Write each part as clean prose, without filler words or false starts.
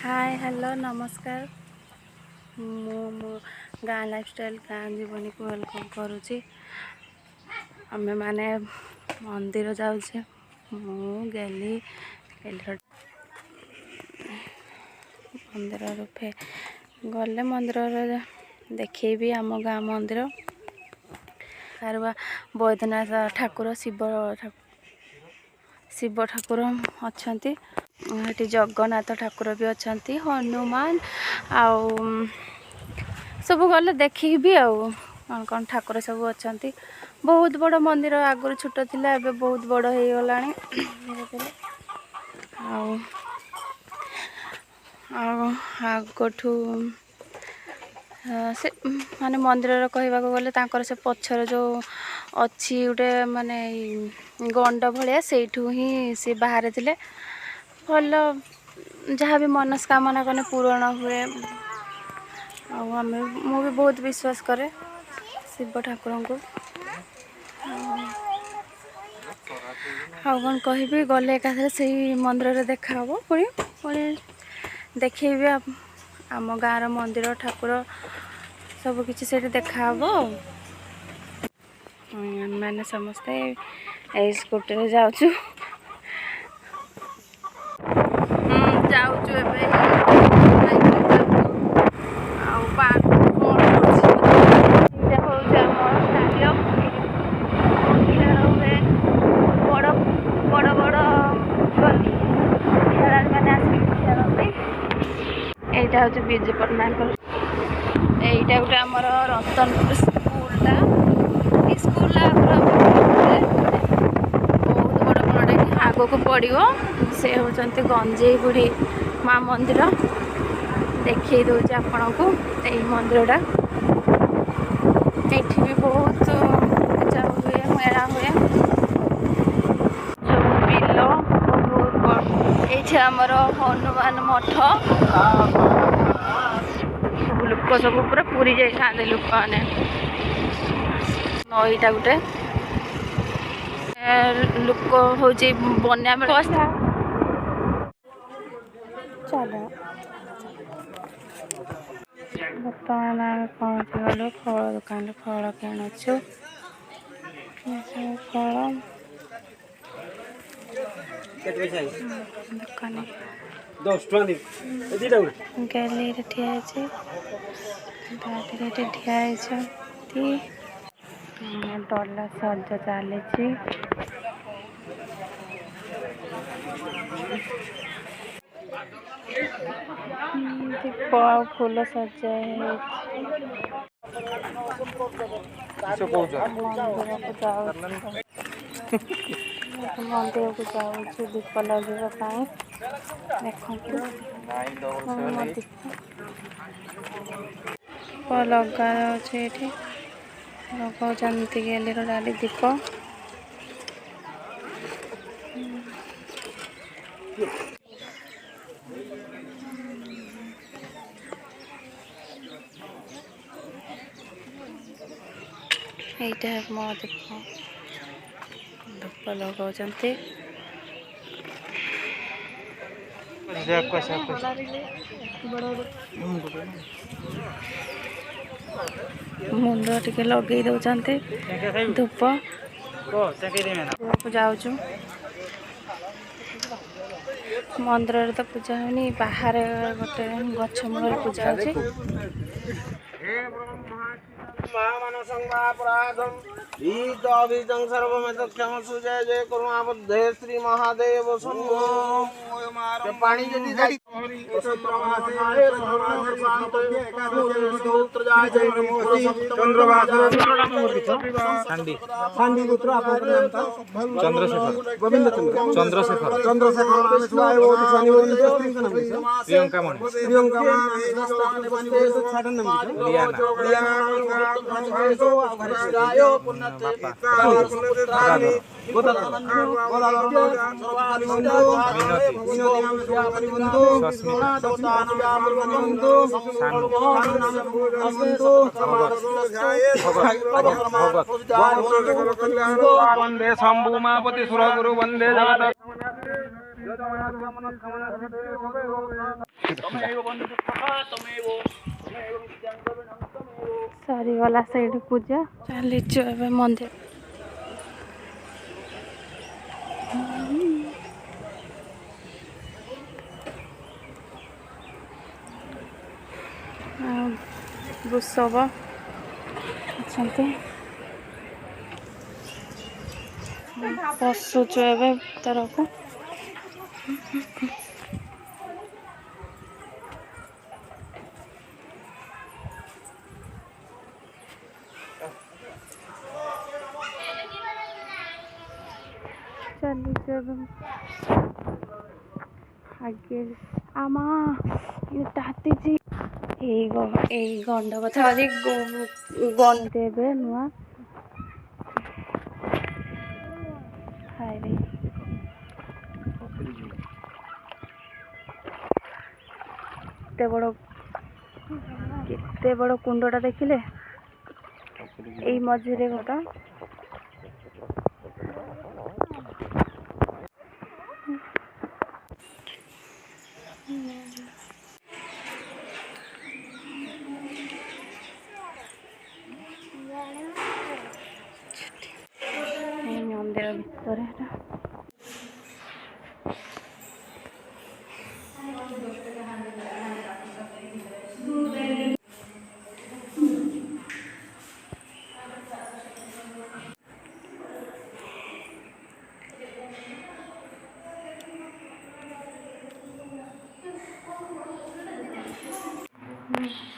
Hi hello नमस्कार मो गाँ लाइफस्टाइल गाँ जीवनी को वेलकम करुच्ची आमे माने मंदिर जाऊे गेली मंदिर रूपे गले मंदिर देखी आम गाँ मंदिर कारवा बैद्यनाथ ठाकुर शिव ठाकुर अच्छा ये जगन्नाथ ठाकुर भी अच्छा हनुमान आउ सब गले देखी भी कौन कौन ठाकुर सब अच्छा बहुत बड़ मंदिर आगुरी छोट थिला एबे बहुत बड़ हो गलानी आगठू से माने मंदिर कहवा गले से पछर जो अच्छी गोटे माने गंड भाया से ही सी बाहर थे भल जहाँ भी मनस्कामना कने पूरण हुए मु भी बहुत विश्वास करे शिव ठाकुर को कौन कह गले एकाथरे से मंदिर देखा हम पुणी पुणी देखेबी आम गाँव मंदिर ठाकुर सब किसी से देखा मैंने समस्ते स्कूटी जाऊँ এইটা হচ্ছে বিজু পট্টনায়ক এইটা গোটে আমার রতনপুর স্কুলটা এই স্কুলটা बहुत बड़ बड़े आग को पड़ो से होती गंजेई बुढ़ी माँ मंदिर देखी दूचे आपण को यही मंदिरटा ये भी बहुत पूजा हुए मेला हुए सब बिल बहुत ये आमर हनुमान मठ लोक सब पूरा पूरी जाते लोक मैंने नईटा गोटे लोक हूँ बना चलो बर्तमान आम पहुँची गलु फल दुकान फल किणुचु फल दुकान गैली ठिया डला सज चली दीप फूल सजा मंदिर को जाऊँ दीप लगे देखो दीप लगा अच्छे लगाते गली डाली दीप এইটা মো धूप लगाते मुंड टे लगे दौरान धूप जाऊँ मंदिर तो पूजा होनी बाहर गोटे गछ मूल पूजा होती जय जय करुणाबद्धे श्री महादेव पानी चंद्रशेखर प्रियंका वंदे शंभु मापति सुरगुरु वंदे जगत ସରିଗଲା ସେଇଠି ପୂଜା। ଚାଲିଛୁ ଏବେ ମନ୍ଦିର। ବୃଷଭ ଅଛନ୍ତି। ପଶୁଛୁ ଏବେ ଭିତରକୁ। ଚାଲିଛୁ ଏବେ ଆଗେ ଆମା ତାତିଛି। ଏଇ ଗଣ୍ଡ କଥା ଗଣ୍ଡ ଏବେ ନୂଆ ଖାଇବେ। କେତେ ବଡ଼ କୁଣ୍ଡଟା ଦେଖିଲେ। ଏଇ ମଝିରେ ଗୋଟେ ମନ୍ଦିର ଭିତରେ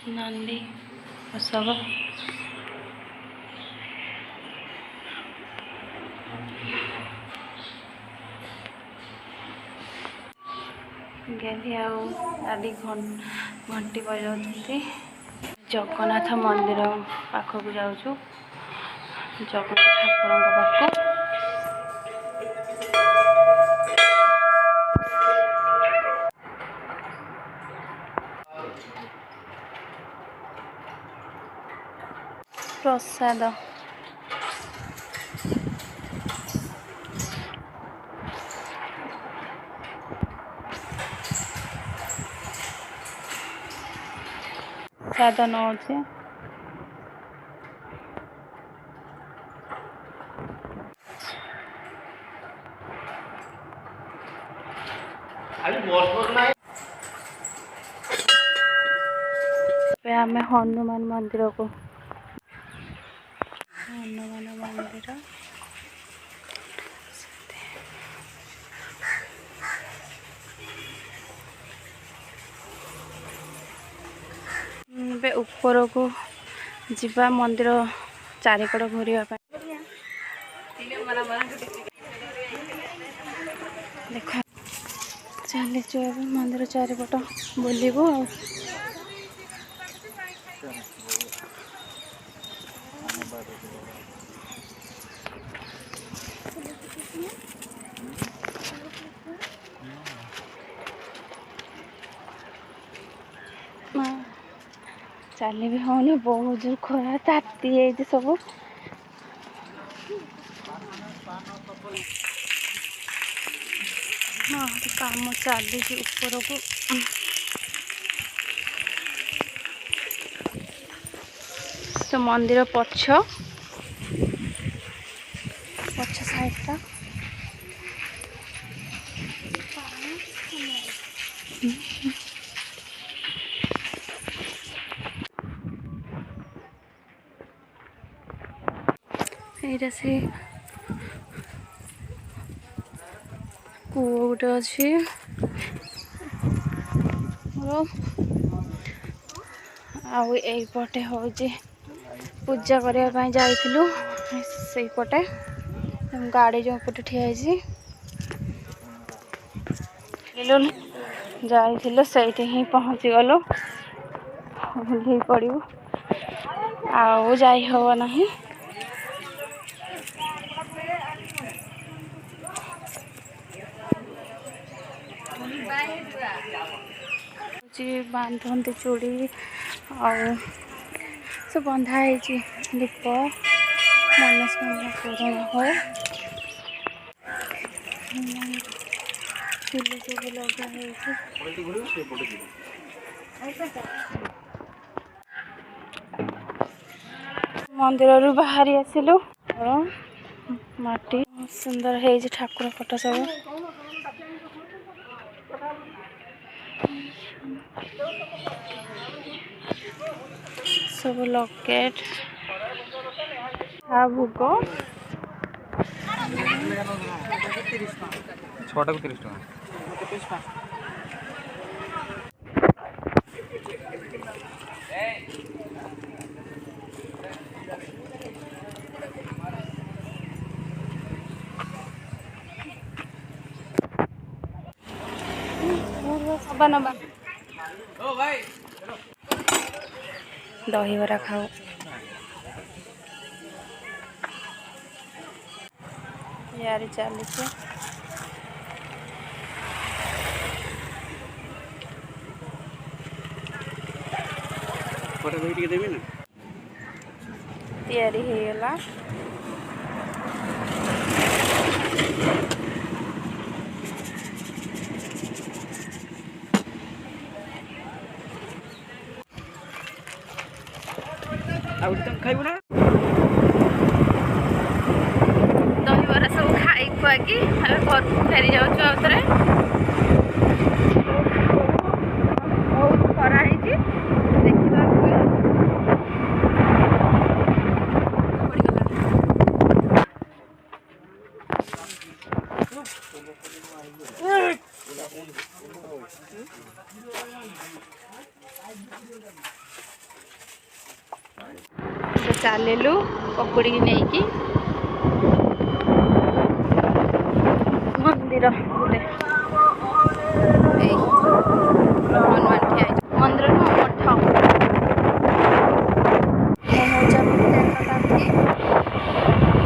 ନନ୍ଦୀ ବୃଷଭ। ଗେଣ୍ଡି ଆଉ ଦାଦି ଘଣ୍ଟି ବଜାଉଛନ୍ତି। ଜଗନ୍ନାଥ ମନ୍ଦିର ପାଖକୁ ଯାଉଛୁ। ଜଗନ୍ନାଥ ଠାକୁରଙ୍କ ପାଖକୁ। ପ୍ରସାଦ ନଉଛି। ଏବେ ଆମେ ହନୁମାନ ମନ୍ଦିରକୁ। ହନୁମାନ ମନ୍ଦିର ଏବେ ଉପରକୁ ଯିବା ମନ୍ଦିର ଚାରିପଟ ଘୂରିବା ପାଇଁ। ଦେଖ ଚାଲିଛୁ ଏବେ ମନ୍ଦିର ଚାରିପଟ ବୁଲିବୁ ଆଉ। ଚାଲି ବି ହଉନି, ବହୁତ ଜୋର ଖରା, ତାତି ଯାଇଛି ସବୁ। ହଁ କାମ ଚାଲିଛି ଉପରକୁ। ତ ମନ୍ଦିର ପଛ ସାଇଡ୍ଟା ଏଇଟା ସେ କୂଅ ଗୋଟେ ଅଛି। ଆଉ ଏଇପଟେ ହେଉଛି ପୂଜା କରିବା ପାଇଁ ଯାଇଥିଲୁ। ସେଇପଟେ ଗାଡ଼ି ଯେଉଁ ପଟେ ଠିଆ ହେଇଛି ଯାଇଥିଲୁ, ସେଇଠି ହିଁ ପହଞ୍ଚିଗଲୁ। ଓହ୍ଲେଇ ପଡ଼ିବୁ, ଆଉ ଯାଇ ହେବ ନାହିଁ। ବାନ୍ଧନ୍ତି ଚୁଡ଼ି ଆଉ ସବୁ ବନ୍ଧା ହେଇଛି। ଦୀପ ମନସ୍କାମନା ପୂରଣ ହୁଏ। फूल सब लगा है। मंदिर रु बाहरी आसिलु माटी सुंदर है ठाकुर फोटो सब सब लकेट भोग 6टा को 30 टका नबा दही बरा खाओ यार चली 6टा दही देबे ना तैयारी हो गला खाइबू ना दही बरा सब खाई खुआकी हमें घर को फेरी जाऊँ आउे बहुत खरा है देखा चलू पकुड़ी की नहीं की मंदिर गोटे हनुमान ठिया मंदिर मठ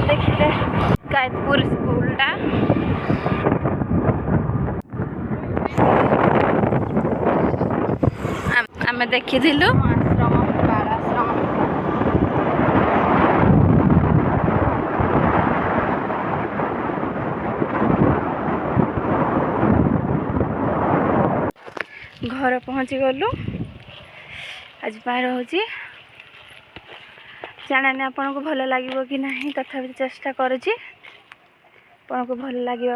देखिले गायतपुर स्कूलटा आम देखिलु आश्रम बालाश्रम घर पहुँची गलु आज बाहर हूँ जाने आपन को भल लगे कि नहीं तथापि चेष्टा करुँची आपन को भल लगे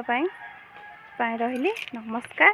रही नमस्कार।